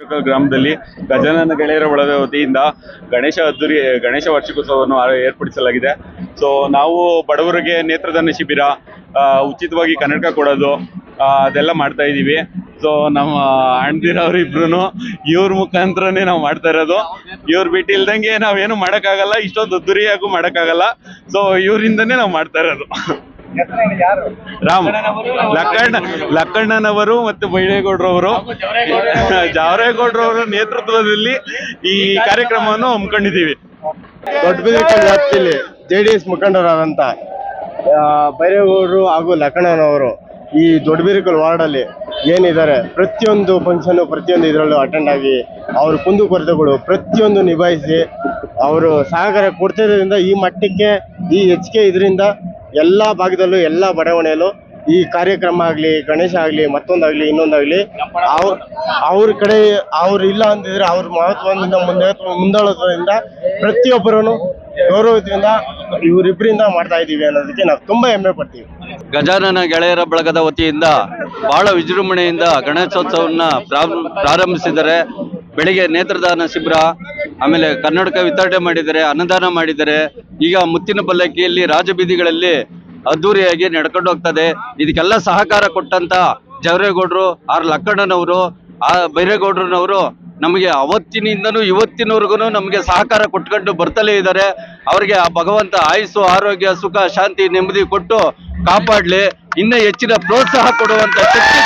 ಗ್ರಾಮದಲ್ಲಿ ಗಜಾನನ ಗೆಳೆಯರ ಬಳಗ ವತಿಯಿಂದ ಗಣೇಶ ವಾರ್ಷಿಕೋತ್ಸವವನ್ನು ಏರ್ಪಡಿಸಲಾಗಿದೆ. ಸೊ ನಾವು ಬಡವರಿಗೆ ನೇತ್ರದಾನ ಶಿಬಿರ, ಉಚಿತವಾಗಿ ಕನ್ನಡಕ ಕೊಡೋದು, ಅದೆಲ್ಲ ಮಾಡ್ತಾ ಇದ್ದೀವಿ. ಸೊ ನಮ್ಮ ಅಣ್ಣದಿರವ್ರು ಇಬ್ರು ಇವ್ರ ಮುಖಾಂತರನೇ ನಾವು ಮಾಡ್ತಾ ಇರೋದು. ಇವ್ರ ಬಿಟ್ಟು ಇಲ್ದಂಗೆ ನಾವೇನು ಮಾಡೋಕ್ಕಾಗಲ್ಲ, ಇಷ್ಟೊಂದು ಅದ್ದೂರಿಯಾಗೂ ಮಾಡೋಕ್ಕಾಗಲ್ಲ. ಸೊ ಇವರಿಂದನೇ ನಾವು ಮಾಡ್ತಾ ಇರೋದು. ರಾಮ್ ಲಕ್ಕಣ್ಣನವರು ಮತ್ತು ಬೈರೇಗೌಡರವರು, ಜಾವರೇಗೌಡರವರ ನೇತೃತ್ವದಲ್ಲಿ ಈ ಕಾರ್ಯಕ್ರಮವನ್ನು ಹಮ್ಮಿಕೊಂಡಿದ್ದೀವಿ. ದೊಡ್ಡಬಿದರಕಲ್ ವ್ಯಾಪ್ತಿಯಲ್ಲಿ JDS ಮುಖಂಡರಾದಂಥ ಬೈರೇಗೌಡರು ಹಾಗೂ ಲಕ್ಕಣ್ಣನವರು ಈ ದೊಡ್ಡಬಿದರಕಲ್ ವಾರ್ಡಲ್ಲಿ ಏನಿದ್ದಾರೆ ಪ್ರತಿಯೊಂದು ಫಂಕ್ಷನು, ಪ್ರತಿಯೊಂದು ಇದರಲ್ಲೂ ಅಟೆಂಡ್ ಆಗಿ ಅವ್ರ ಕುಂದುಕೊರತೆಗಳು ಪ್ರತಿಯೊಂದು ನಿಭಾಯಿಸಿ ಅವರು ಸಹಕಾರ ಕೊಡ್ತಿರೋದ್ರಿಂದ ಈ ಮಟ್ಟಕ್ಕೆ ಈ ಹೆಚ್ಚಿಗೆ ಇದರಿಂದ ಎಲ್ಲ ಭಾಗದಲ್ಲೂ ಎಲ್ಲ ಬಡಾವಣೆಯಲ್ಲೂ ಈ ಕಾರ್ಯಕ್ರಮ ಆಗಲಿ, ಗಣೇಶ ಆಗಲಿ, ಮತ್ತೊಂದಾಗಲಿ ಇನ್ನೊಂದಾಗಲಿ ಅವ್ರ ಕಡೆ ಅವ್ರು ಇಲ್ಲ ಅಂತಿದ್ರೆ ಅವ್ರ ಮಹತ್ವದಿಂದ ಮುಂದಾಳೋದ್ರಿಂದ ಪ್ರತಿಯೊಬ್ಬರೂ ಗೌರವದಿಂದ ಇವರಿಬ್ಬರಿಂದ ಮಾಡ್ತಾ ಇದ್ದೀವಿ ಅನ್ನೋದಕ್ಕೆ ನಾವು ತುಂಬಾ ಹೆಮ್ಮೆ ಪಡ್ತೀವಿ. ಗಜಾನನ ಗೆಳೆಯರ ಬಳಗದ ವತಿಯಿಂದ ಬಹಳ ವಿಜೃಂಭಣೆಯಿಂದ ಗಣೇಶೋತ್ಸವನ್ನ ಪ್ರಾರಂಭಿಸಿದ್ದಾರೆ. ಬೆಳಿಗ್ಗೆ ನೇತ್ರದಾನ ಶಿಬಿರ, ಆಮೇಲೆ ಕನ್ನಡಕ ವಿತರಣೆ ಮಾಡಿದ್ದಾರೆ, ಅನ್ನದಾನ ಮಾಡಿದ್ದಾರೆ. ಈಗ ಮುತ್ತಿನ ಪಲ್ಲಕ್ಕಿಯಲ್ಲಿ ರಾಜಬೀದಿಗಳಲ್ಲಿ ಅದ್ದೂರಿಯಾಗಿ ನಡ್ಕೊಂಡು ಹೋಗ್ತದೆ. ಇದಕ್ಕೆಲ್ಲ ಸಹಕಾರ ಕೊಟ್ಟಂತ ಜಾವರೇಗೌಡರು, ಲಕ್ಕಣ್ಣನವರು, ಬೈರೇಗೌಡರನವರು ನಮಗೆ ಅವತ್ತಿನಿಂದನೂ ಇವತ್ತಿನವರೆಗೂ ನಮಗೆ ಸಹಕಾರ ಕೊಟ್ಕೊಂಡು ಬರ್ತಲೇ ಇದ್ದಾರೆ. ಅವರಿಗೆ ಆ ಭಗವಂತ ಆಯುಸ್ಸು, ಆರೋಗ್ಯ, ಸುಖ, ಶಾಂತಿ, ನೆಮ್ಮದಿ ಕೊಟ್ಟು ಕಾಪಾಡಲಿ, ಇನ್ನೂ ಹೆಚ್ಚಿನ ಪ್ರೋತ್ಸಾಹ ಕೊಡುವಂತ ಶಕ್ತಿ